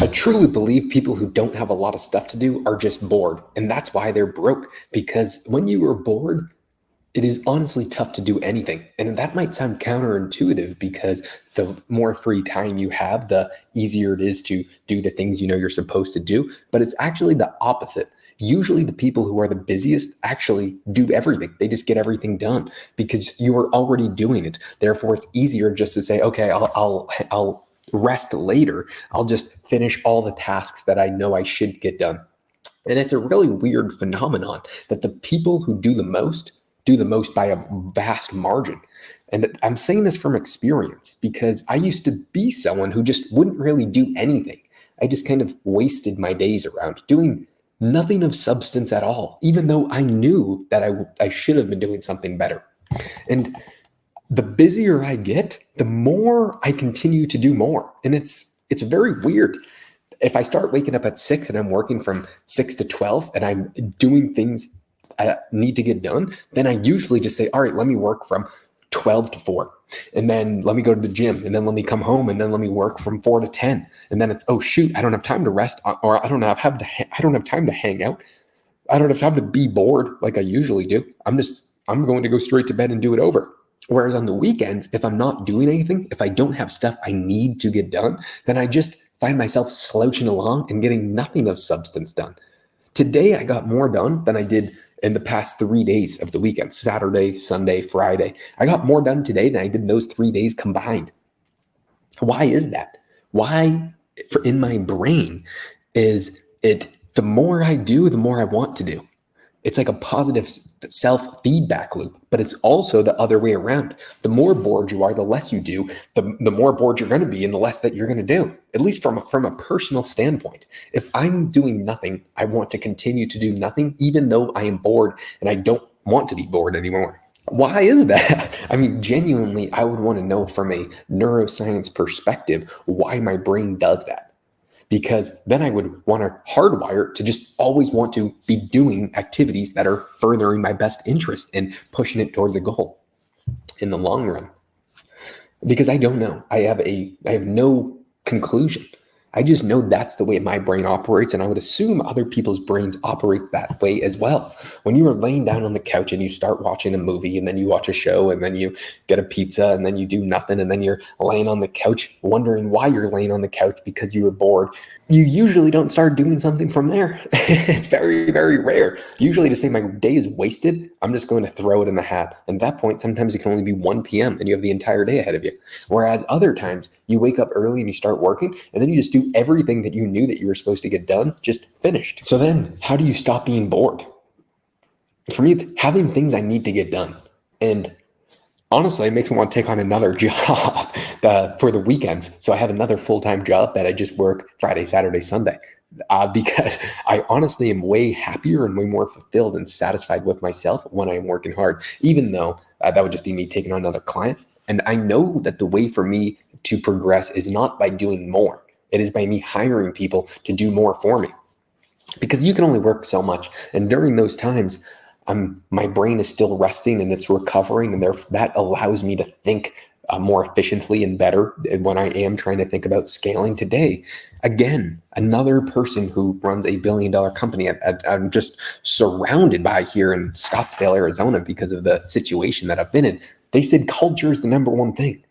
I truly believe people who don't have a lot of stuff to do are just bored. And that's why they're broke. Because when you are bored, it is honestly tough to do anything. And that might sound counterintuitive because the more free time you have, the easier it is to do the things you know you're supposed to do. But it's actually the opposite. Usually, the people who are the busiest actually do everything. They just get everything done because you are already doing it. Therefore, it's easier just to say, okay, I'll rest later. I'll just finish all the tasks that I know I should get done. And it's a really weird phenomenon that the people who do the most by a vast margin. And I'm saying this from experience because I used to be someone who just wouldn't really do anything. I just kind of wasted my days around doing nothing of substance at all, even though I knew that I should have been doing something better. And the busier I get, the more I continue to do more. And it's very weird. If I start waking up at 6 and I'm working from 6 to 12 and I'm doing things I need to get done, then I usually just say, all right, let me work from 12 to 4. And then let me go to the gym. And then let me come home. And then let me work from 4 to 10. And then it's, oh, shoot, I don't have time to rest, or I don't have time to hang out. I don't have time to be bored like I usually do. I'm going to go straight to bed and do it over. Whereas on the weekends, if I'm not doing anything, if I don't have stuff I need to get done, then I just find myself slouching along and getting nothing of substance done. Today, I got more done than I did in the past 3 days of the weekend, Saturday, Sunday, Friday. I got more done today than I did in those 3 days combined. Why is that? Why, in my brain, is it the more I do, the more I want to do? It's like a positive self-feedback loop, but it's also the other way around. The more bored you are, the less you do, the more bored you're going to be and the less that you're going to do, at least from a personal standpoint. If I'm doing nothing, I want to continue to do nothing, even though I am bored and I don't want to be bored anymore. Why is that? I mean, genuinely, I would want to know from a neuroscience perspective why my brain does that. Because then I would want to hardwire to just always want to be doing activities that are furthering my best interest and pushing it towards a goal in the long run. Because I don't know. I have no conclusion. I just know that's the way my brain operates, and I would assume other people's brains operates that way as well. When you are laying down on the couch and you start watching a movie, and then you watch a show, and then you get a pizza, and then you do nothing, and then you're laying on the couch wondering why you're laying on the couch because you were bored, you usually don't start doing something from there. It's very, very rare. Usually to say my day is wasted, I'm just going to throw it in the hat. And at that point, sometimes it can only be 1 p.m. and you have the entire day ahead of you. Whereas other times, you wake up early and you start working, and then you just do everything that you knew that you were supposed to get done, just finished. So then, how do you stop being bored? For me, it's having things I need to get done. And honestly, it makes me want to take on another job for the weekends. So I have another full-time job that I just work Friday, Saturday, Sunday. Because I honestly am way happier and way more fulfilled and satisfied with myself when I'm working hard, even though that would just be me taking on another client. And I know that the way for me to progress is not by doing more. It is by me hiring people to do more for me. Because you can only work so much. And during those times, my brain is still resting and it's recovering. And that allows me to think more efficiently and better when I am trying to think about scaling today. Again, another person who runs a $1 billion company I'm just surrounded by here in Scottsdale, Arizona, because of the situation that I've been in. They said culture is the number one thing.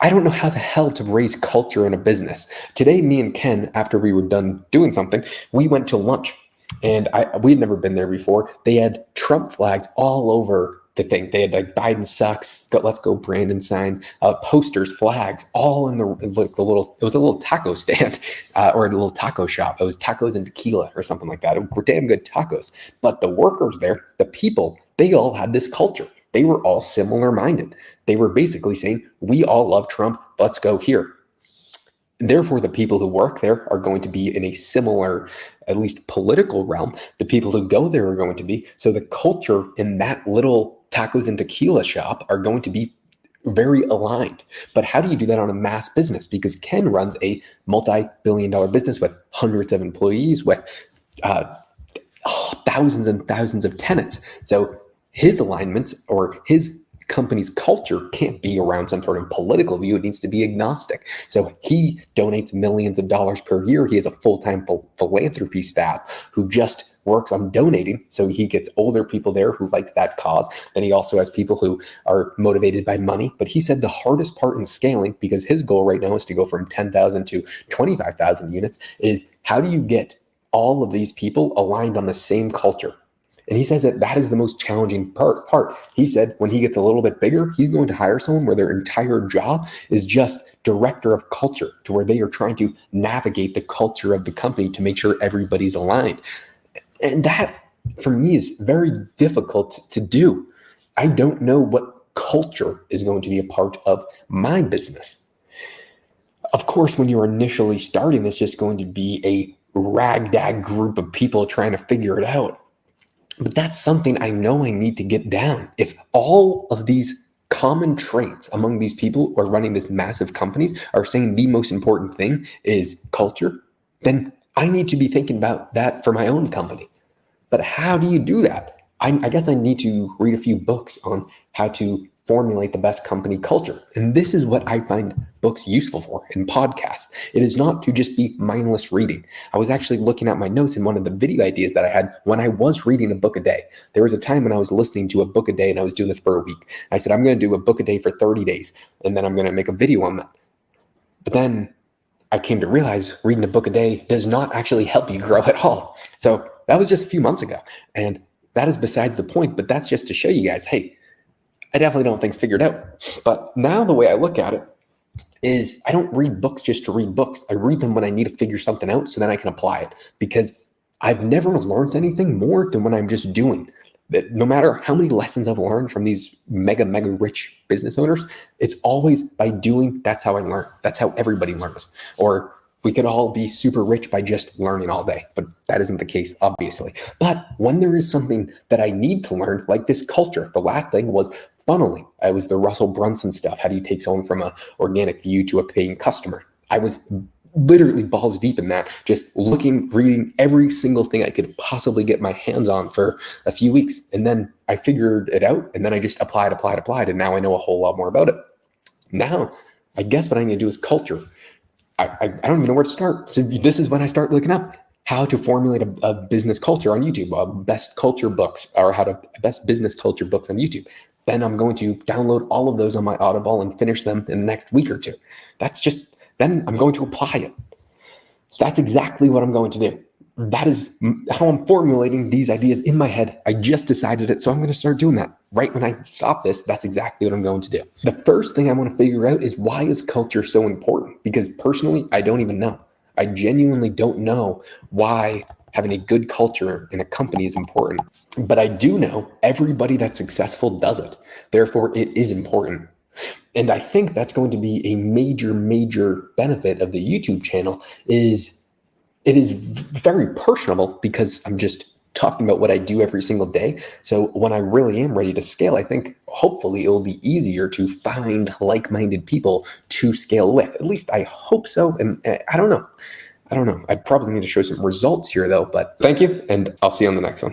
I don't know how the hell to raise culture in a business. Today, me and Ken, after we were done doing something, we went to lunch. And we'd never been there before. They had Trump flags all over the thing. They had like Biden sucks, let's go Brandon signs, posters, flags, all in the little. It was a little taco stand or a little taco shop. It was tacos and tequila or something like that. It were damn good tacos. But the workers there, the people, they all had this culture. They were all similar minded. They were basically saying, we all love Trump. Let's go here. And therefore, the people who work there are going to be in a similar, at least political realm. The people who go there are going to be. So the culture in that little tacos and tequila shop are going to be very aligned. But how do you do that on a mass business? Because Ken runs a multi-billion-dollar business with hundreds of employees, with thousands and thousands of tenants. So his alignments or his company's culture can't be around some sort of political view. It needs to be agnostic. So he donates millions of dollars per year. He has a full-time philanthropy staff who just works on donating. So he gets older people there who likes that cause. Then he also has people who are motivated by money. But he said the hardest part in scaling, because his goal right now is to go from 10,000 to 25,000 units, is how do you get all of these people aligned on the same culture? And he says that that is the most challenging part. He said when he gets a little bit bigger, he's going to hire someone where their entire job is just director of culture, to where they are trying to navigate the culture of the company to make sure everybody's aligned. And that, for me, is very difficult to do. I don't know what culture is going to be a part of my business. Of course, when you're initially starting, it's just going to be a ragtag group of people trying to figure it out. But that's something I know I need to get down. If all of these common traits among these people who are running this massive companies are saying the most important thing is culture, then I need to be thinking about that for my own company. But how do you do that? I guess I need to read a few books on how to formulate the best company culture. And this is what I find books useful for in podcasts. It is not to just be mindless reading. I was actually looking at my notes in one of the video ideas that I had when I was reading a book a day. There was a time when I was listening to a book a day, and I was doing this for a week. I said, I'm going to do a book a day for 30 days, and then I'm going to make a video on that. But then I came to realize reading a book a day does not actually help you grow at all. So that was just a few months ago. And that is besides the point, but that's just to show you guys, hey, I definitely don't have things figured out. But now the way I look at it is I don't read books just to read books. I read them when I need to figure something out so then I can apply it, because I've never learned anything more than when I'm just doing. That no matter how many lessons I've learned from these mega rich business owners, it's always by doing. That's how I learn. That's how everybody learns. Or we could all be super rich by just learning all day, but that isn't the case, obviously. But when there is something that I need to learn, like this culture, the last thing was funneling. I was the Russell Brunson stuff. How do you take someone from an organic view to a paying customer? I was literally balls deep in that, just looking, reading every single thing I could possibly get my hands on for a few weeks. And then I figured it out, and then I just applied. And now I know a whole lot more about it. Now, I guess what I need to do is culture. I don't even know where to start. So this is when I start looking up how to formulate a business culture on YouTube, best culture books, or best business culture books on YouTube. Then I'm going to download all of those on my Audible and finish them in the next week or two. Then I'm going to apply it. That's exactly what I'm going to do. That is how I'm formulating these ideas in my head. I just decided it, so I'm going to start doing that. Right when I stop this, that's exactly what I'm going to do. The first thing I want to figure out is, why is culture so important? Because personally, I don't even know. I genuinely don't know why having a good culture in a company is important. But I do know everybody that's successful does it. Therefore, it is important. And I think that's going to be a major benefit of the YouTube channel. It is very personable, because I'm just talking about what I do every single day. So when I really am ready to scale, I think hopefully it will be easier to find like-minded people to scale with. At least I hope so. And I don't know. I probably need to show some results here though, but thank you. And I'll see you on the next one.